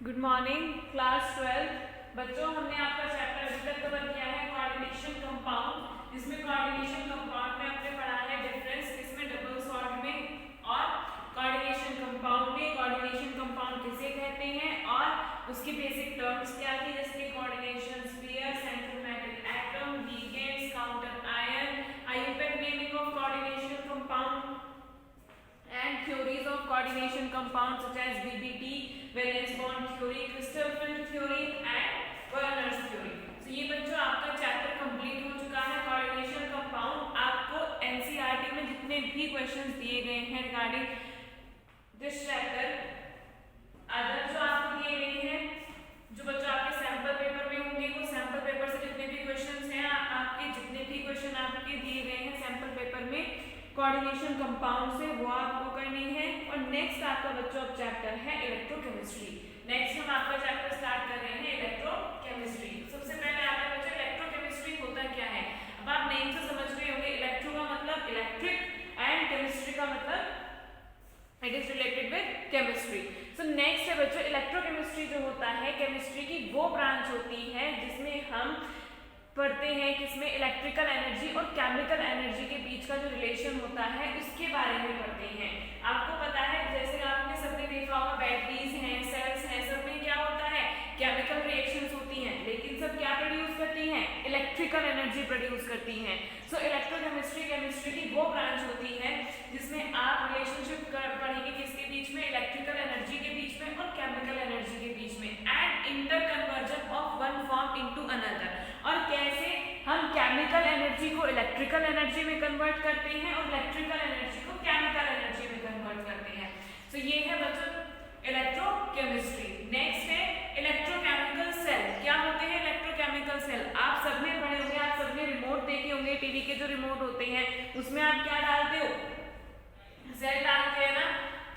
Good morning class 12। बच्चों, हमने आपका चैप्टर अभी तक कवर किया है कोऑर्डिनेशन कंपाउंड, जिसमें कोऑर्डिनेशन कंपाउंड में आपने पढ़ा है डिफरेंस किसमें, डबल सॉल्ट में, और कोऑर्डिनेशन कंपाउंड में कोऑर्डिनेशन कंपाउंड किसे कहते हैं और उसकी बेसिक टर्म्स क्या थी, जैसे coordination sphere, central metal atom, ligands, counter ion, IUPAC naming of coordination compound and theories of coordination compounds such as BBT, valence bond theory, crystal field theory and Werner's theory। तो ये बच्चों आपका chapter complete हो चुका है coordination compound. आपको NCERT में जितने भी क्वेश्चंस दिए गए हैं रिगार्डिंग दिस चैप्टर, अदर जो आपको दिए गए हैं, जो बच्चों आपके सैंपल पेपर में होंगे, वो सैंपल पेपर से जितने भी क्वेश्चंस हैं, आपके जितने भी क्वेश्चन आपके दिए गए हैं सैंपल पेपर में कोऑर्डिनेशन कंपाउंड से, वो आपको करनी है। और नेक्स्ट आपका बच्चों अब चैप्टर है इलेक्ट्रोकेमिस्ट्री। नेक्स्ट हम आपका चैप्टर स्टार्ट कर रहे हैं इलेक्ट्रोकेमिस्ट्री। सबसे पहले आपका बच्चों इलेक्ट्रोकेमिस्ट्री होता क्या है, अब आप नेम से समझ रहे होंगे। इलेक्ट्रो का मतलब इलेक्ट्रिक एंड केमिस्ट्री का मतलब it is related with chemistry. So next है बच्चों इलेक्ट्रोकेमिस्ट्री जो होता है केमिस्ट्री की वो ब्रांच होती है जिसमें हम पढ़ते हैं किसमें, इलेक्ट्रिकल एनर्जी और केमिकल एनर्जी के बीच का जो रिलेशन होता है उसके बारे में पढ़ते हैं। आपको पता है, जैसे आपने सबने देखा होगा बैटरीज हैं, सेल्स हैं, सब में क्या होता है, केमिकल रिएक्शंस होती हैं, लेकिन सब क्या प्रोड्यूस करती हैं, इलेक्ट्रिकल एनर्जी प्रोड्यूस करती हैं। सो इलेक्ट्रोकेमिस्ट्री केमिस्ट्री की वो ब्रांच होती है जिसमें आप रिलेशनशिप पढ़ेंगे किसके बीच में, इलेक्ट्रिकल एनर्जी के बीच में और केमिकल एनर्जी के बीच में, and inter conversion of one form into another, और कैसे हम केमिकल एनर्जी को इलेक्ट्रिकल एनर्जी में कन्वर्ट करते हैं और इलेक्ट्रिकल एनर्जी को केमिकल एनर्जी में कन्वर्ट करते हैं। सो ये है बच्चों इलेक्ट्रोकेमिस्ट्री। नेक्स्ट है इलेक्ट्रोकेमिकल सेल। क्या होते हैं इलेक्ट्रोकेमिकल सेल, आप सबने पढ़े होंगे, आप सबने रिमोट देखे होंगे, टीवी के जो रिमोट होते हैं उसमें आप क्या डालते हो, सेल डालते हैं ना,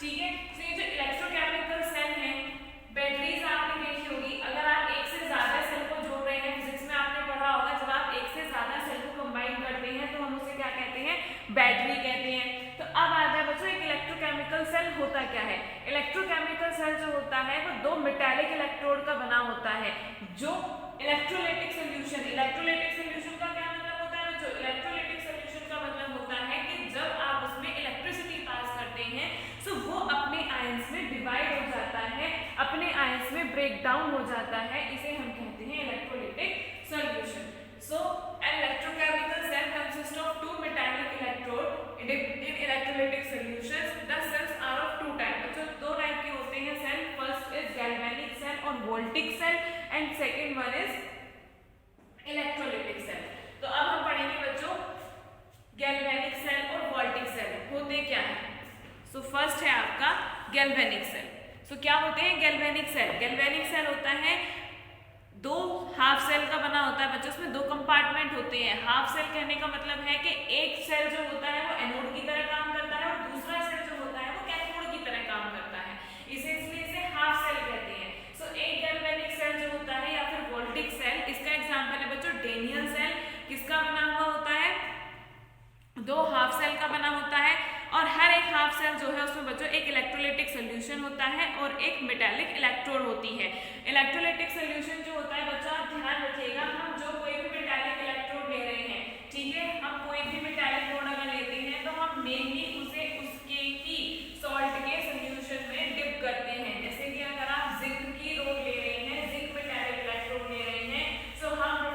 ठीक है। तो ये जो इलेक्ट्रोकेमिकल सेल है, बैटरीज आपने देखी होगी, अगर आप एक से ज्यादा सेल को जोड़ रहे हैं, फिजिक्स में आपने पढ़ा होगा, जब आप एक से ज्यादा सेल को कंबाइन करते हैं तो हम उसे क्या कहते हैं, बैटरी कहते हैं। तो अब आ जाए बच्चों एक इलेक्ट्रोकेमिकल सेल होता क्या है। इलेक्ट्रोकेमिकल सेल जो होता है वो दो मेटालिक इलेक्ट्रोड का बना होता है जो इलेक्ट्रोलाइटिक सोल्यूशन, इलेक्ट्रोलाइटिक सोल्यूशन का क्या मतलब होता है बच्चों, इलेक्ट्रोलाइटिक सोल्यूशन का मतलब होता है कि जब आप उसमें इलेक्ट्रिसिटी पास करते हैं तो वो अपने आयंस में डिवाइड हो जाता है, अपने आयंस में ब्रेक डाउन हो जाता है, इसे हम कहते हैं electrolytic solution. So an electrochemical cell consists of two metallic electrode in electrolytic solutions. The cells are of two types. तो दो टाइप के होते हैं cell, first is galvanic cell और voltaic cell, and second one is electrolytic cell. तो अब हम पढ़ेंगे बच्चों गैल्वेनिक सेल और वोल्टिक सेल होते क्या है। सो फर्स्ट है आपका गैल्वेनिक सेल। सो क्या होते हैं गैल्वेनिक सेल, गैल्वेनिक सेल होता है दो हाफ सेल का बना होता है बच्चों, उसमें दो कंपार्टमेंट होते हैं। हाफ सेल कहने का मतलब है कि एक सेल जो होता है वो एनोड की तरह काम करता है और दूसरा सेल जो होता है वो कैथोड की तरह काम करता है, इसलिए इसे हाफ सेल कहते हैं। सो एक गैल्वेनिक सेल जो होता है या फिर वोल्टिक सेल, इसका एग्जांपल है बच्चों डेनियल सेल। किसका बना हुआ होता है, दो हाफ सेल का बना होता है, और हर एक हाफ सेल जो है उसमें बच्चों एक इलेक्ट्रोलाइटिक सोल्यूशन होता है और एक मेटालिक इलेक्ट्रोड होती है। इलेक्ट्रोलाइटिक सोल्यूशन जो होता है बच्चों आप ध्यान रखिएगा, हम जो कोई भी मेटालिक इलेक्ट्रोड ले रहे हैं, ठीक है, हम कोई भी मेटालिक रोड अगर लेते हैं तो हम मेनली उसे उसके ही सॉल्ट के सोल्यूशन में डिप करते हैं। जैसे कि अगर आप जिंक की रोड ले रहे हैं, जिंक मेटालिक इलेक्ट्रोड ले रहे हैं, तो हम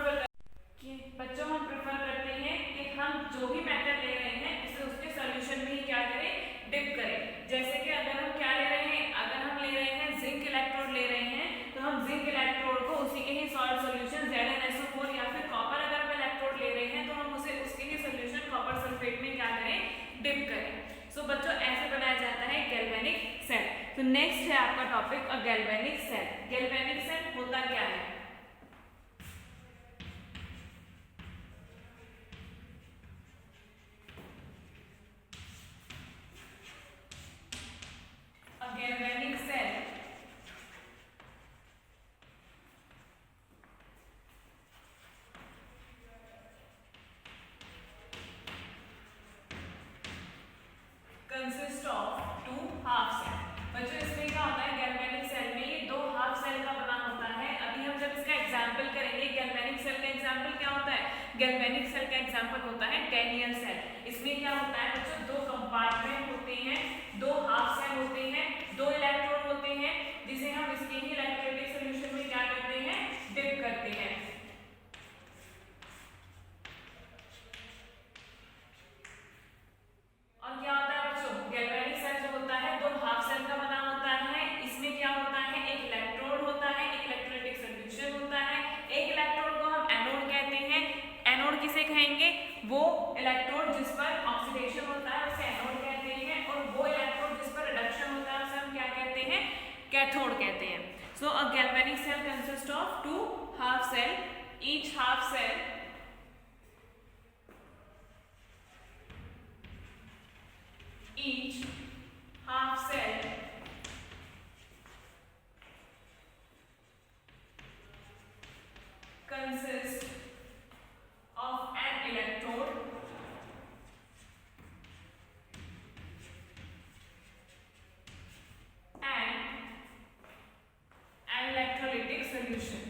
बच्चों हम प्रेफर करते हैं कि हम जो भी मेटल ले रहे हैं उसे उसके सॉल्यूशन में ही क्या करें, डिप करें। जैसे कि अगर हम क्या ले रहे हैं, अगर हम ले रहे हैं जिंक इलेक्ट्रोड ले रहे हैं तो हम जिंक इलेक्ट्रोड को उसी के ही सॉल्ट सॉल्यूशन ZnSO4 या फिर कॉपर अगर हम इलेक्ट्रोड ले रहे हैं तो हम उसे उसके ही सॉल्यूशन कॉपर सल्फेट में क्या करें, डिप करें। सो बच्चों ऐसे बनाया जाता है गैल्वेनिक सेल। तो नेक्स्ट है आपका topic galvanic cell. Galvanic cell होता क्या है, galvanic cell consists of two half cell। बच्चों इसमें क्या होता है, galvanic cell में ये दो हाफ सेल गैल्वेनिक सेल का एग्जांपल होता है टेनियर सेल। इसमें क्या होता है बच्चों, दो कंपार्टमेंट होते हैं, दो हाफ सेल होते हैं, दो इलेक्ट्रोड होते हैं, जिसे हम इसके ही इलेक्ट्रोलाइटिक सॉल्यूशन में क्या करते हैं, डिप करते हैं। और क्या होता है बच्चों, गैल्वेनिक सेल जो होता है दो हाफ सेल का बना होता है। इसमें क्या होता है, एक इलेक्ट्रोड होता है, एक इलेक्ट्रोलाइटिक सॉल्यूशन होता है। एक इलेक्ट्रोड को हम एनोड कहते हैं। एनोड किसे कहेंगे, वो इलेक्ट्रोड जिस पर ऑक्सीडेशन होता है उसे एनोड कहते हैं, और वो इलेक्ट्रोड जिस पर रिडक्शन होता है उसे हम क्या कहते हैं, कैथोड कहते हैं। So a galvanic cell consist of two half cell, each half cell consists of an electrode and an electrolytic solution.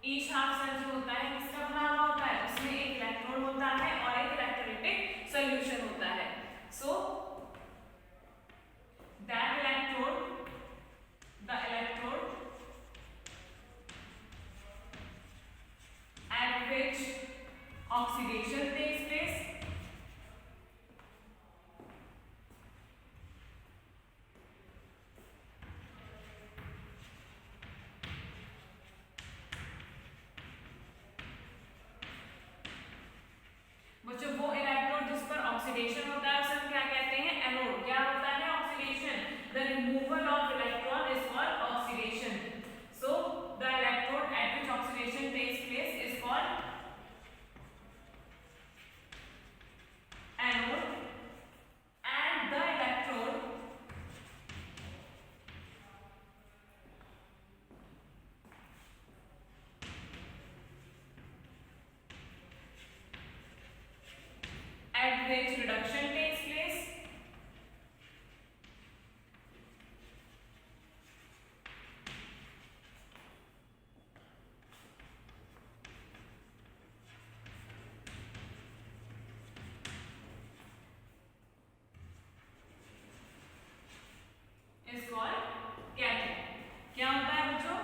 Each half cell जो होता है किसका बना हुआ होता है, उसमें एक इलेक्ट्रोड होता है और एक इलेक्ट्रोलाइटिक सॉल्यूशन होता है। So that electrode, the electrode at which oxidation takes place बच्चों, वो इलेक्ट्रोड जिस पर ऑक्सीडेशन होता है उसे हम क्या कहते हैं, एनोड। क्या होता है oxidation, the removal of electron is called oxidation. So the electrode at which oxidation takes place is called anode and the electrode at which reduction takes place is called cathode। क्या होता है बच्चों,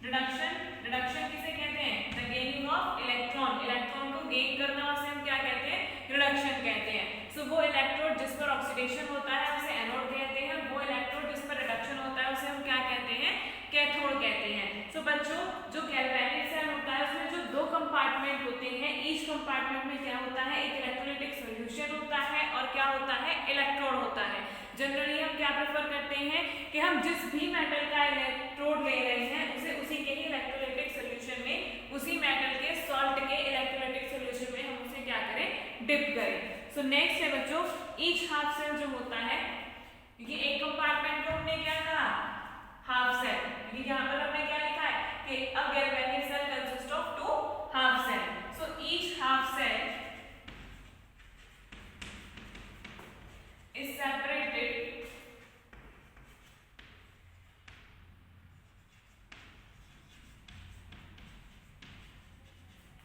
reduction. Reduction किसे कहते हैं, the gaining of electron. Electron को gain करना उसे हम क्या कहते हैं, रिडक्शन कहते हैं। सो वो इलेक्ट्रोड जिस पर ऑक्सीडेशन होता है उसे एनोड कहते हैं, वो इलेक्ट्रोड जिस पर रिडक्शन होता है उसे हम क्या कहते हैं, कैथोड कहते हैं। सो बच्चों, जो गैल्वेनिक सेल होता है उसमें जो दो कंपार्टमेंट होते हैं, ईच कंपार्टमेंट में क्या होता है, एक इलेक्ट्रोलाइटिक सॉल्यूशन होता है और क्या होता है, इलेक्ट्रोड होता है। जनरली हम क्या प्रेफर करते हैं कि हम जिस भी मेटल का इलेक्ट्रोड ले रहे हैं उसे उसी के ही इलेक्ट्रोलाइटिक सॉल्यूशन में, उसी मेटल के सॉल्ट के इलेक्ट्रोलाइटिक सॉल्यूशन में हम उसे क्या करें, डिप करें। सो नेक्स्ट है बच्चों, ईच हाफ सेल जो होता है, क्योंकि एक कंपार्टमेंट को हमने क्या कहा, हाफ सेल, क्योंकि यहाँ पर हमने क्या लिखा है कि a galvanic cell consist of two half cell. So each half cell is separated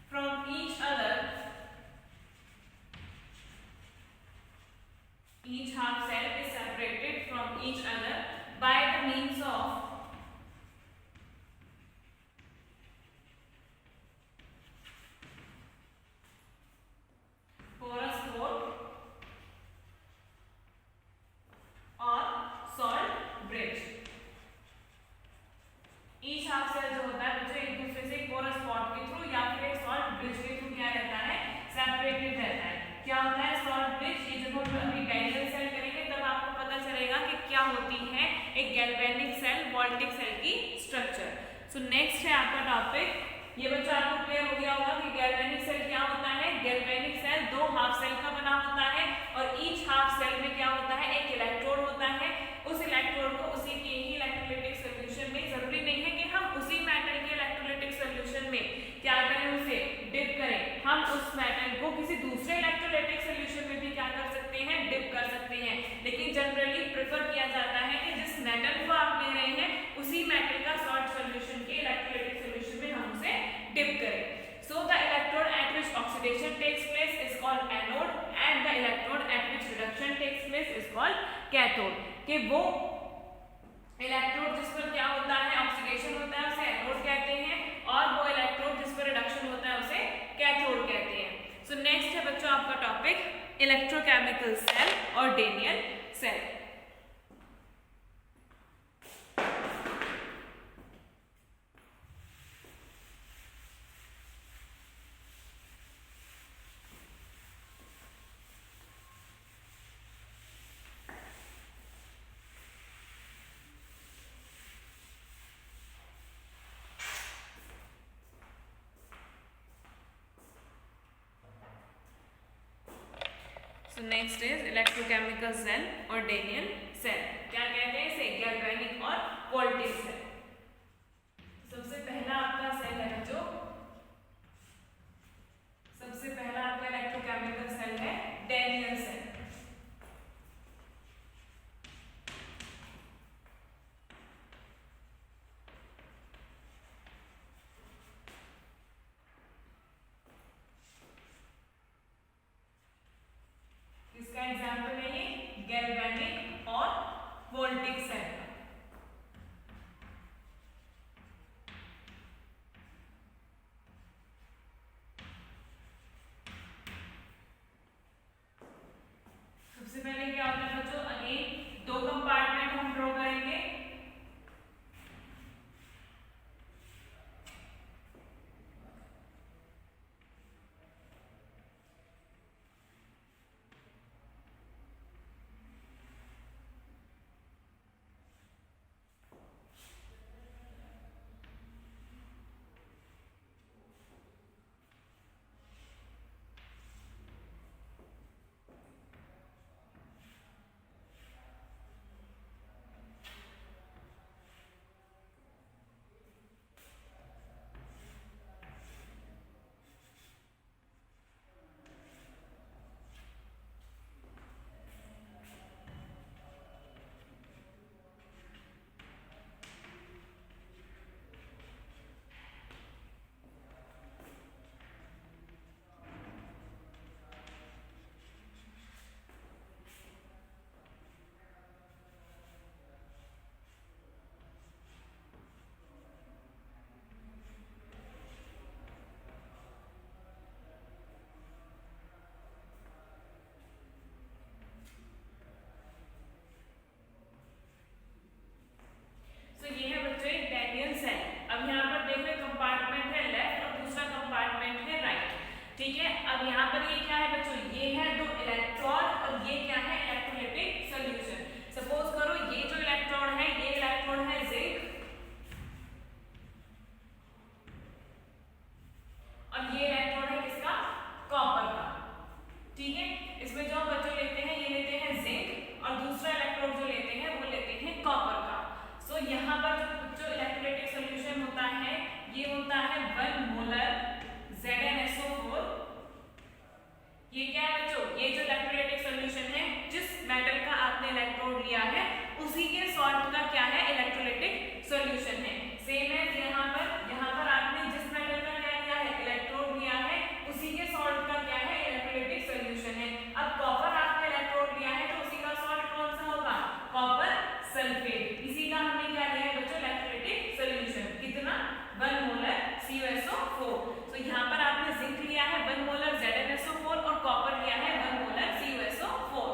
from each other. Each half cell is separated from each other by the means of porous pore और salt bridge. Each half cell जो होता है बच्चों एक दूसरे से porous pot के through या फिर एक सॉल्ट ब्रिज के थ्रू क्या रहता है, सेपरेटेड रहता है। क्या होता है सॉल्ट ब्रिज, ये जब हम अभी डायगोनल सेल करेंगे तब आपको पता चलेगा कि क्या होती है एक गैल्वेनिक सेल, वोल्टिक सेल की स्ट्रक्चर। सो नेक्स्ट है आपका टॉपिक, ये बच्चा आपको क्लियर हो गया होगा कि गैल्वेनिक सेल क्या होता है। गैल्वेनिक सेल दो हाफ सेल का बना होता है और ईच हाफ सेल में क्या होता है, एक इलेक्ट्रोड होता है। उस इलेक्ट्रोड को उसी के ही इलेक्ट्रोलाइटिक सॉल्यूशन में, जरूरी नहीं है कि हम उसी मेटल के इलेक्ट्रोलाइटिक सॉल्यूशन में क्या करें, उसे डिप करें। हम उस मेटल को किसी दूसरे इलेक्ट्रोलाइटिक सॉल्यूशन में भी क्या कर सकते हैं, डिप कर सकते हैं। लेकिन जनरली प्रेफर किया जाता है कि जिस मेटल को आप ले रहे हैं कि वो इलेक्ट्रोड जिस पर क्या होता है ऑक्सीडेशन होता है उसे एनोड कहते हैं, और वो इलेक्ट्रोड जिस पर रिडक्शन होता है उसे कैथोड कहते हैं। सो नेक्स्ट है बच्चों आपका टॉपिक इलेक्ट्रोकेमिकल सेल और Daniell cell. So next is electrochemical cell और Daniell cell। क्या कहते हैं इसे? गैल्वेनिक और वोल्टेज सेल। सबसे पहला आपका सेल है बच्चों, सबसे पहला आपका इलेक्ट्रोकेमिकल सेल है Daniell सेल। इसका एग्जाम्पल है ये गैल्वेनिक और वोल्टिक सेल का। सबसे पहले क्या होता है बच्चों, अगेन दो कंपार्टमेंट हम ड्रॉ करेंगे। तो ये है बच्चों एक Daniell सेल। अब यहाँ पर देखो एक कंपार्टमेंट है लेफ्ट और दूसरा कंपार्टमेंट है राइट, ठीक है। अब यहाँ पर ये क्या है बच्चों, ये है दो इलेक्ट्रॉन और ये क्या है इलेक्ट्रोलाइटिक सॉल्यूशन। सपोज करो ये जो इलेक्ट्रॉन है ये इलेक्ट्रॉन है जिंक और ये इलेक्ट्रॉन है किसका, कॉपर का, ठीक है। इसमें जो हम बच्चों लेते हैं ये लेते हैं जिंक और दूसरा इलेक्ट्रॉन जो लेते हैं वो लेते हैं कॉपर का। सो यहाँ पर जो इलेक्ट्रोलाइटिक सॉल्यूशन होता है ये होता है 1 मोलर ZnSO4। ये क्या है बच्चों, ये जो इलेक्ट्रोलाइटिक सॉल्यूशन है जिस मेटल का आपने इलेक्ट्रोड लिया है उसी के सॉल्ट का क्या है इलेक्ट्रोलाइटिक सॉल्यूशन है। सेम है यहाँ पर आपने जिस मेटल का क्या लिया है इलेक्ट्रोड लिया है उसी के सॉल्ट का क्या है इलेक्ट्रोलाइटिक सॉल्यूशन है। अब कॉपर आपने इलेक्ट्रोड लिया है तो उसी का सॉल्ट कौन सा होगा, कॉपर सल्फेट। इसी का हमने क्या लिया है बच्चों इलेक्ट्रोलाइटिक सॉल्यूशन, कितना 1 मोलर CuSO4। तो यहाँ पर आपने जिंक लिया है 1 मोलर ZnSO4 और कॉपर लिया है 1 मोलर CuSO4।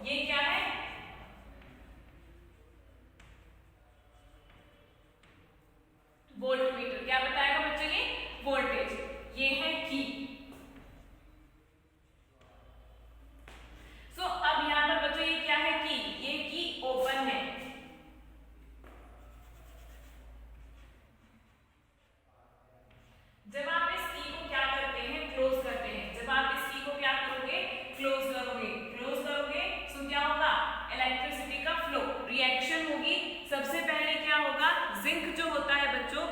ये क्या है, वोल्टमीटर। क्या बताएगा बच्चों ये वोल्टेज, ये है की। सो अब यहाँ पर बच्चों ये क्या है की, ये की ओपन है। जब आप इस की को क्या करते हैं क्लोज करते हैं, जब आप इस की को क्या करोगे क्लोज करोगे सो क्या होगा इलेक्ट्रिसिटी का फ्लो, रिएक्शन होगी। सबसे पहले क्या होगा, जिंक जो होता है बच्चों,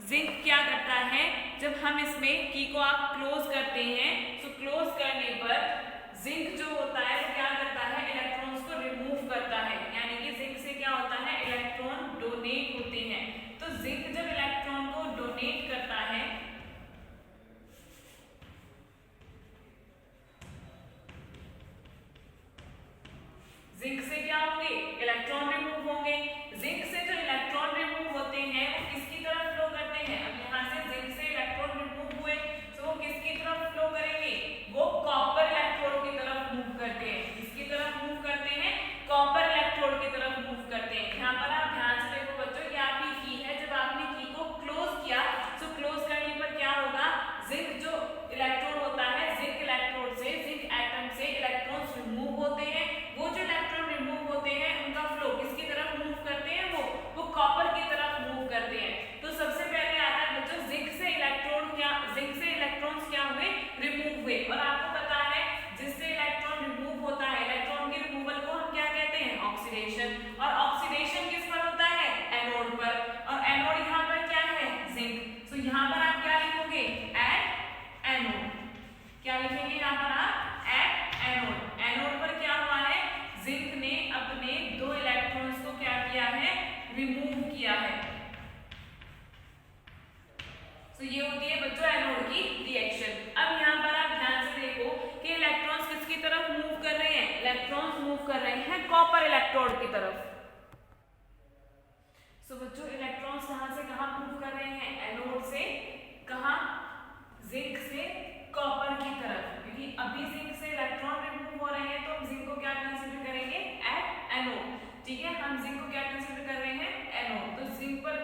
जिंक क्या करता है जब हम इसमें की को आप क्लोज करते हैं तो क्लोज करने पर जिंक जो होता है वो क्या करता है इलेक्ट्रॉन्स को रिमूव करता है, यानी कि जिंक से क्या होता है इलेक्ट्रॉन डोनेट होते हैं। तो जिंक जब इलेक्ट्रॉन को डोनेट करता है जिंक से क्या होंगे, इलेक्ट्रॉन रिमूव होंगे। जिंक से जो इलेक्ट्रॉन रिमूव होते हैं वो किसकी तरफ फ्लो करते हैं? अब यहाँ से जिंक से इलेक्ट्रॉन रिमूव हुए तो वो किसकी तरफ फ्लो करेंगे? वो कॉपर इलेक्ट्रोड की तरफ मूव करते हैं। किसकी तरफ मूव करते हैं? कॉपर इलेक्ट्रोड की तरफ मूव करते हैं। यहाँ पर आप ध्यान से देखो बच्चों, ये आपकी की है। जब आपने की को क्लोज किया तो क्लोज करने पर क्या होगा? जिंक जो इलेक्ट्रोड होता है, जिंक इलेक्ट्रोड से, जिंक एटम से इलेक्ट्रॉन्स रिमूव होते हैं। वो जो इलेक्ट्रॉन रिमूव होते हैं उनका फ्लो किसकी तरफ मूव करते हैं? वो कॉपर की तरफ मूव करते हैं। तो सबसे पहले आता है बच्चों जिंक से इलेक्ट्रॉन्स क्या हुए? रिमूव हुए। और आपको पता है जिससे इलेक्ट्रॉन रिमूव होता है, इलेक्ट्रॉन के रिमूवल को हम क्या कहते हैं? ऑक्सीडेशन। और ऑक्सीडेशन किस पर होता है? एनोड पर। और एनोड यहाँ पर क्या है? जिंक। तो यहाँ पर आप क्या लिखोगे? At anode. क्या लिखेंगे यहाँ पर आप? At anode. एनोड पर क्या हुआ है? जिंक ने अपने 2 इलेक्ट्रॉन्स को क्या किया है? रिमूव किया है। तो ये होती है बच्चों एनोड की रिएक्शन। अब यहाँ पर आप ध्यान से देखो कि इलेक्ट्रॉन्स किसकी तरफ मूव कर रहे हैं? इलेक्ट्रॉन्स मूव कर रहे हैं कॉपर इलेक्ट्रोड की तरफ। तो बच्चों इलेक्ट्रॉन्स कहां से कहां मूव कर रहे हैं? एनोड से कहां? जिंक से कॉपर की तरफ। क्योंकि अभी जिंक से इलेक्ट्रॉन रिमूव हो रहे हैं तो हम जिंक को क्या कंसीडर करेंगे? At anode. ठीक है, हम जिंक को क्या कंसीडर कर रहे हैं? एनोड। तो जिंक पर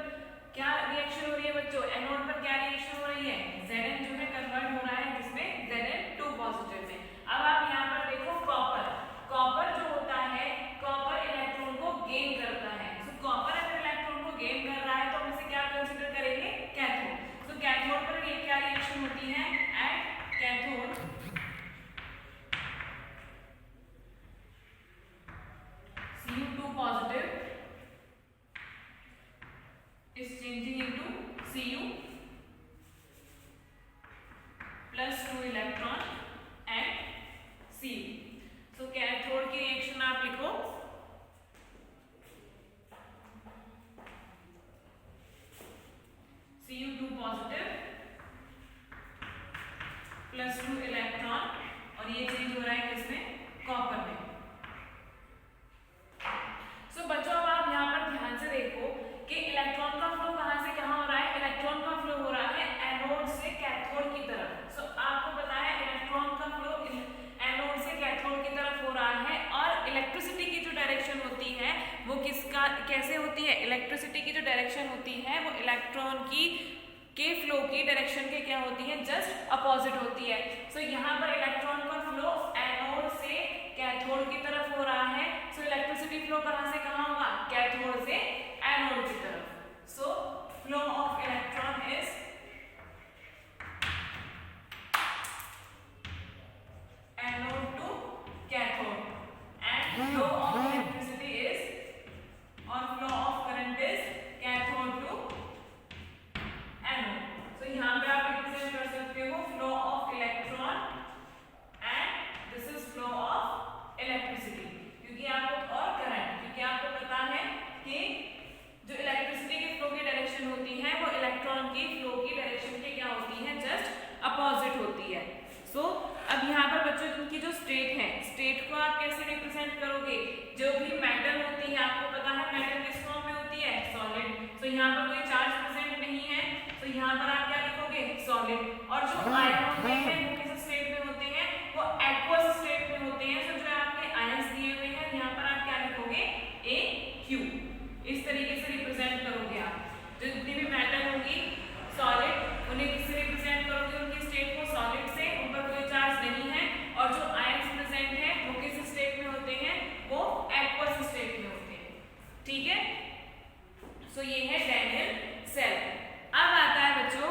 क्या रिएक्शन हो रही है बच्चों? एनोड पर क्या रिएक्शन हो रही है? Zn जो है कन्वर्ट हो रहा है जिसमें Zn2 पॉजिटिव में। अब आप यहाँ पर देखो कॉपर। कॉपर जो होता है, कॉपर इलेक्ट्रॉन को गेन करता है। तो कॉपर अगर इलेक्ट्रॉन को गेन कर रहा है तो हम इसे क्या कंसीडर करेंगे? कैथोड। तो कैथोड पर ये क्या रिएक्शन होती है? At cathode Cu2 positive is changing into Cu plus 2 electron and Cu. So cathode की रिएक्शन आप लिखो Cu2 पॉजिटिव प्लस 2 इलेक्ट्रॉन, और ये चेंज हो रहा है किसमें? कॉपर में। सो बच्चों अब आप यहाँ पर ध्यान से देखो कि इलेक्ट्रॉन का फ्लो कहां से कहां हो रहा है? इलेक्ट्रॉन का फ्लो हो रहा है एनोड से कैथोड की तरफ। सो आपको पता है इलेक्ट्रॉन का फ्लो एनोड से कैथोड की तरफ हो रहा है। और इलेक्ट्रिसिटी की जो डायरेक्शन होती है वो किसका कैसे होती है? इलेक्ट्रिसिटी की जो डायरेक्शन होती है वो इलेक्ट्रॉन के फ्लो की डायरेक्शन के क्या होती है? जस्ट अपोजिट होती है। सो यहाँ पर इलेक्ट्रॉन का फ्लो एनोड से कैथोड की तरफ हो रहा है। सो इलेक्ट्रिसिटी फ्लो कहां से कहां होगा? कैथोड से एनोड की तरफ। So flow of electron is anode to cathode and flow of electricity is और flow of current is cathode to anode. So यहाँ पे आप रिप्रेजेंट कर सकते हो flow of electron and this is flow of electricity. क्योंकि आपको और करंट, क्योंकि आपको पता है कि जो इलेक्ट्रिसिटी के फ्लो की डायरेक्शन होती है वो इलेक्ट्रॉन की फ्लो की डायरेक्शन के क्या होती है? जस्ट अपोजिट होती है। सो अब यहाँ पर बच्चों इनकी जो स्टेट है, स्टेट को आप कैसे रिप्रेजेंट करोगे? जो भी मेटल होती है, आपको पता है मेटल किस फॉर्म में होती है? सॉलिड। तो यहाँ पर कोई चार्ज प्रेजेंट नहीं है तो यहाँ पर आप क्या लिखोगे? सॉलिड। और जो आयन होते हैं वो किस स्टेट में होते हैं? वो एक्वस स्टेट में होते हैं। तो जो आपके आयंस दिए हुए हैं यहाँ पर आप क्या लिखोगे? AQ। इस तरीके से रिप्रेजेंट करोगे आप। जो जितनी भी मेटल होगी सॉलिड, उन्हें किससे रिप्रेजेंट करोगे? उनकी स्टेट को सॉलिड से, उन पर कोई चार्ज नहीं है। और जो आयंस प्रेजेंट है वो किस स्टेट में होते हैं? वो एक्वस स्टेट में होते हैं। ठीक है, सो ये है डैनियल सेल। अब आता है बच्चों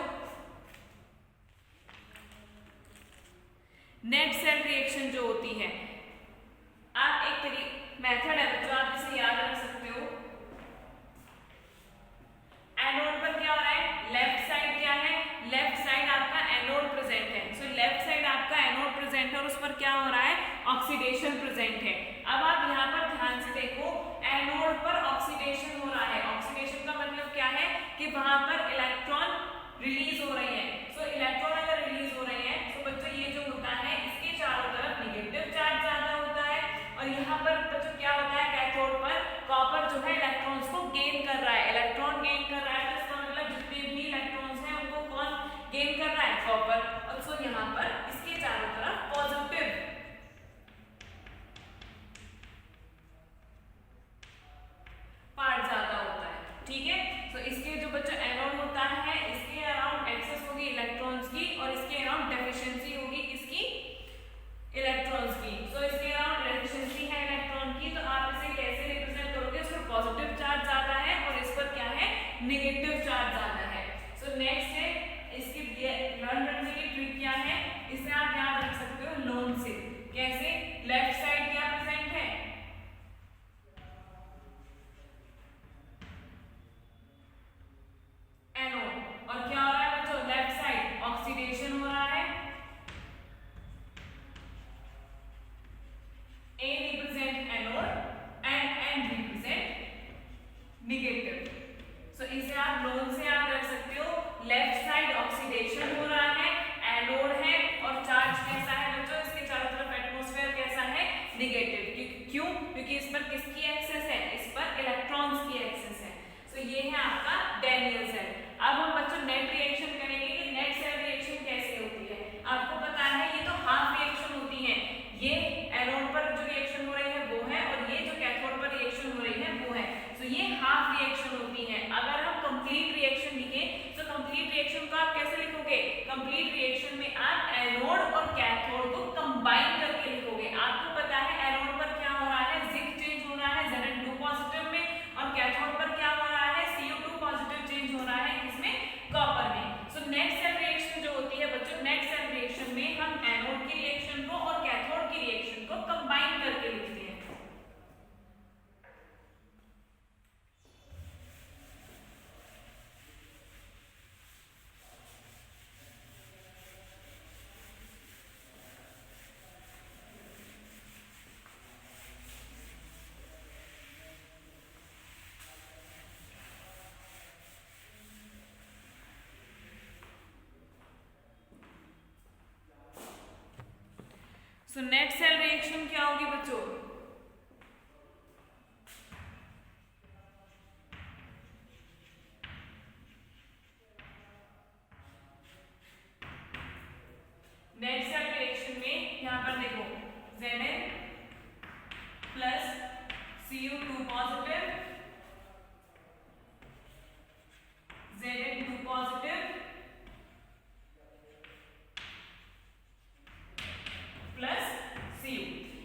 निगेटिव। क्यों? क्योंकि इस पर किसकी एक्सेस है? इस पर इलेक्ट्रॉन्स की एक्सेस है। तो ये है आपका डैनियल सेल। अब हम बच्चों नेट रिएक्शन करेंगे कि नेट सेल रिएक्शन कैसे होती है। आपको पता है ये तो हाफ रिएक्शन होती है, ये एनोड पर जो रिएक्शन हो रही है वो है, और ये जो कैथोड पर रिएक्शन हो रही है वो है। तो ये हाफ रिएक्शन होती है। अगर हम कंप्लीट रिएक्शन लिखें तो कंप्लीट रिएक्शन को आप कैसे लिखोगे? कंप्लीट रिएक्शन में आप एनोड और कैथोड को कंबाइन करके लिखोगे। आपको पता है एनोड पर क्या हो रहा है? जिंक चेंज हो रहा है Zn2 पॉजिटिव में, और कैथोड पर क्या हो रहा है? Cu2 पॉजिटिव चेंज हो रहा है किसमें? कॉपर में। सो नेट सेल रिएक्शन जो होती है बच्चों, नेट सेल रिएक्शन में हम एनोड की रिएक्शन को और कैथोड की रिएक्शन को कंबाइन करके लिखते हैं। सो नेट सेल रिएक्शन क्या होगी बच्चों? नेट सेल रिएक्शन में यहाँ पर देखो Zn plus Cu2 positive, Zn2 positive plus Cu।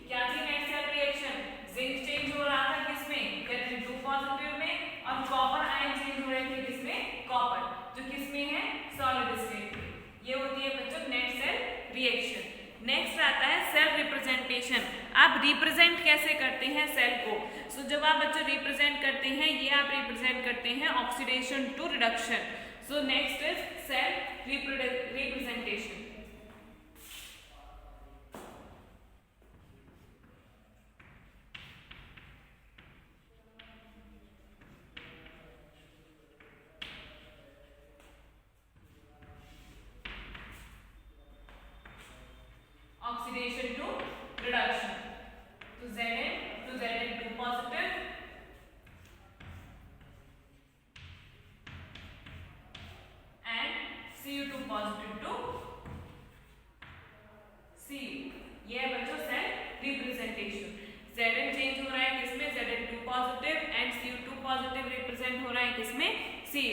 क्या थी net cell reaction? Zinc change हो रहा था किसमें? Zn2 पॉजिटिव में, और कॉपर आयन चेंज हो रहे थे किसमें? कॉपर, जो किसमें है? सॉलिड स्टेट में। ये होती है बच्चों नेट सेल रिएक्शन। नेक्स्ट आता है सेल रिप्रेजेंटेशन। आप रिप्रेजेंट कैसे करते हैं सेल को? सो जब आप बच्चों रिप्रेजेंट करते हैं, ये आप रिप्रेजेंट करते हैं oxidation to reduction. So next is cell representation. Oxidation to reduction, तो Zn to Zn2 positive and Cu2 positive to Cu। ये है बच्चों सेल रिप्रेजेंटेशन। Zn चेंज हो रहा है किसमें? Zn2 positive and Cu2 positive represent हो रहा है किसमें? Cu।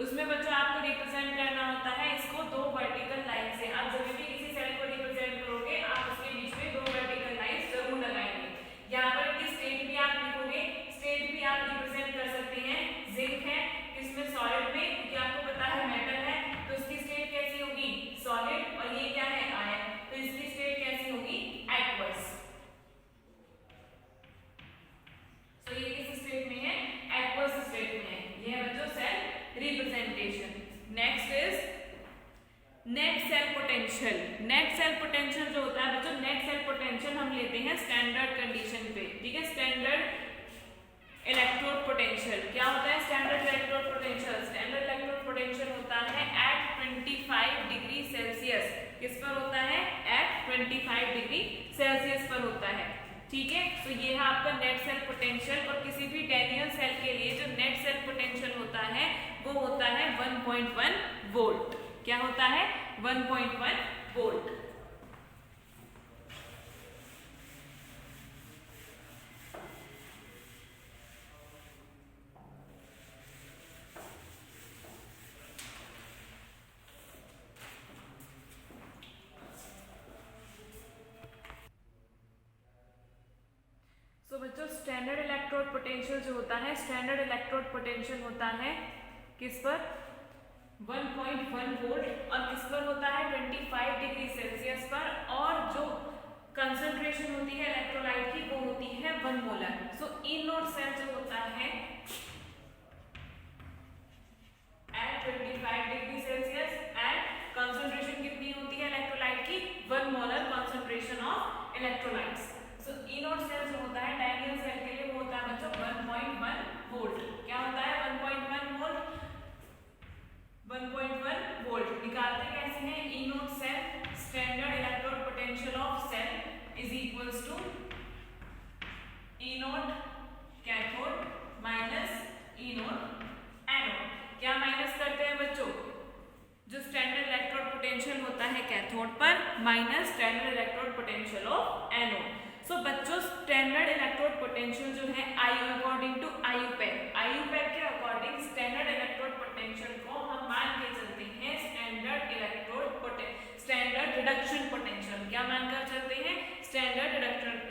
उसमें बच्चों आपको रिप्रेजेंट करना होता है इसको दो वर्टिकल लाइन से। आप जब भी किसी सेल को रिप्रेजेंट करोगे आप उसके बीच में दो वर्टिकल लाइंस जरूर लगाएंगे। यहाँ पर इसकी स्टेट भी आप लिखोगे, स्टेट भी आप रिप्रेजेंट कर सकते हैं। जिंक है किसमें? सॉलिड में, क्योंकि आपको पता है मेटल है तो इसकी स्टेट कैसी होगी? सॉलिड, और ये क्या है? आयन, तो इसकी स्टेट कैसी होगी? एक्वस। तो ये किस स्टेट में है? एक्वस स्टेट में है। ये है बच्चों cell representation. Next is net cell potential. Net cell potential जो होता है बच्चों, नेट सेल पोटेंशियल हम लेते हैं स्टैंडर्ड कंडीशन पे, ठीक है? स्टैंडर्ड इलेक्ट्रोड पोटेंशियल क्या होता है? Standard electrode potential, standard electrode potential होता है एट 25 डिग्री सेल्सियस। किस पर होता है? एट 25 डिग्री सेल्सियस पर होता है, ठीक है? तो ये है आपका नेट सेल पोटेंशियल। और किसी भी डैनियल सेल के लिए जो नेट सेल पोटेंशियल होता है वो होता है 1.1 वोल्ट। क्या होता है? 1.1 वोल्ट। सो बच्चों स्टैंडर्ड इलेक्ट्रोड पोटेंशियल जो होता है, स्टैंडर्ड इलेक्ट्रोड पोटेंशियल होता है किस पर? 1.1 वोल्ट। और किस पर होता है? 25 डिग्री सेल्सियस पर। और जो कंसंट्रेशन होती है इलेक्ट्रोलाइट की वो होती है 1 मोलर। सो इनोड सेल जो होता है at 25 degree Celsius and concentration कितनी होती है इलेक्ट्रोलाइट की? 1 molar concentration of electrolytes. So E naught cell जो होता है डैनियल सेल के लिए वो होता है बच्चों 1.1 वोल्ट। क्या होता है? 1.1 वोल्ट। 1.1 वोल्ट निकालते कैसे हैं? E naught cell standard electrode potential of cell is equals to E naught cathode minus E naught anode. क्या माइनस करते हैं बच्चों? जो स्टैंडर्ड इलेक्ट्रोड पोटेंशियल होता है कैथोड पर minus standard electrode potential of anode. So बच्चों स्टैंडर्ड इलेक्ट्रोड पोटेंशियल जो है आयु अकॉर्डिंग टू आयुपेक के अकॉर्डिंग स्टैंडर्ड इलेक्ट्रोड पोटेंशियल को हम मान के चलते हैं स्टैंडर्ड रिडक्शन पोटेंशियल। क्या मानकर चलते हैं? Standard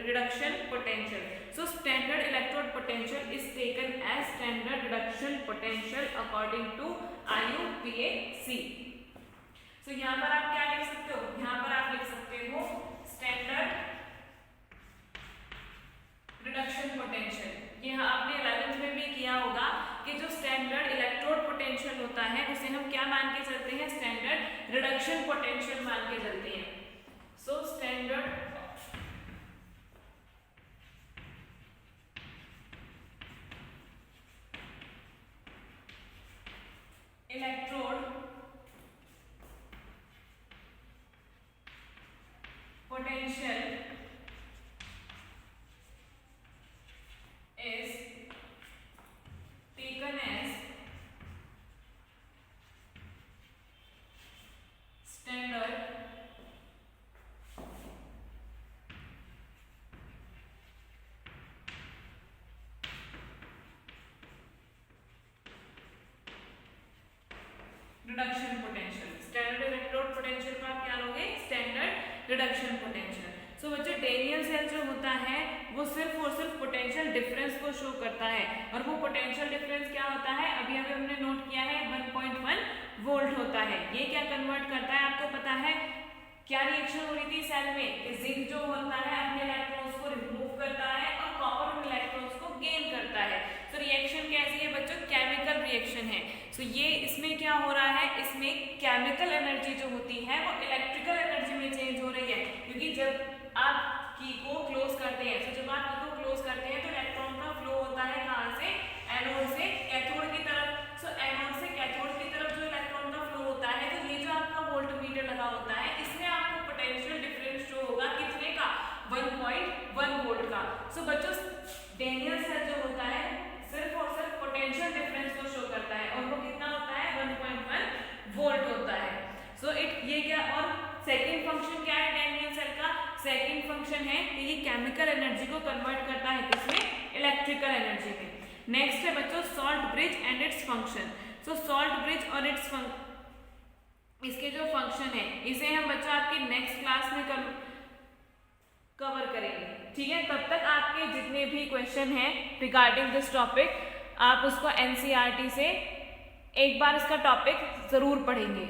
reduction potential. So standard electrode potential is taken as standard reduction potential according to IUPAC। सो यहाँ पर आप क्या लिख सकते हो? यहाँ पर आप लिख सकते हो स्टैंडर्ड रिडक्शन पोटेंशियल। ये आपने 11th में भी किया होगा कि जो स्टैंडर्ड इलेक्ट्रोड पोटेंशियल होता है उसे हम क्या मान के चलते हैं? स्टैंडर्ड रिडक्शन पोटेंशियल मान के चलते हैं। सो standard electrode potential is taken as standard reduction potential. Standard electrode potential को आप क्या लोगे? Standard reduction potential. सो बच्चों डैनियल सेल जो होता है वो सिर्फ और सिर्फ पोटेंशियल डिफरेंस को शो करता है और वो पोटेंशियल डिफरेंस क्या होता है? अभी अभी हमने नोट किया है 1.1 वोल्ट होता है। ये क्या कन्वर्ट करता है आपको पता है? क्या रिएक्शन हो रही थी सेल में? जिंक जो होता है अपने इलेक्ट्रॉन्स को रिमूव करता है और कॉपर उन इलेक्ट्रॉन्स को गेन करता है। तो रिएक्शन कैसी है बच्चों? केमिकल रिएक्शन है। सो ये इसमें क्या हो रहा है? इसमें केमिकल एनर्जी जो होती है वो इलेक्ट्रिकल एनर्जी में चेंज हो रही है, क्योंकि जब आप की को क्लोज करते हैं, तो जब आप की को क्लोज करते हैं तो इलेक्ट्रॉन का फ्लो होता है कहाँ से? एनोड से कैथोड की तरफ। सो एनोड से कैथोड की तरफ जो इलेक्ट्रॉन का फ्लो होता है, तो ये जो आपका वोल्टमीटर लगा होता है इसमें आपको पोटेंशियल डिफरेंस शो होगा कितने का? 1.1 वोल्ट का। सो बच्चों डैनियल सेल जो होता है सिर्फ और सिर्फ पोटेंशियल डिफरेंस को शो करता है और वो कितना होता है? 1.1 वोल्ट होता है। सो ये क्या? और सेकेंड फंक्शन क्या है डैनियल सेल का? सेकेंड फंक्शन है कि ये केमिकल एनर्जी को कन्वर्ट करता है किसमें? इलेक्ट्रिकल एनर्जी में। नेक्स्ट है बच्चों salt bridge and its function. So salt bridge और इट्स इसके जो फंक्शन है इसे हम बच्चों आपके नेक्स्ट क्लास में कवर करेंगे। ठीक है, तब तक आपके जितने भी क्वेश्चन हैं रिगार्डिंग दिस टॉपिक आप उसको NCERT से एक बार इसका टॉपिक जरूर पढ़ेंगे।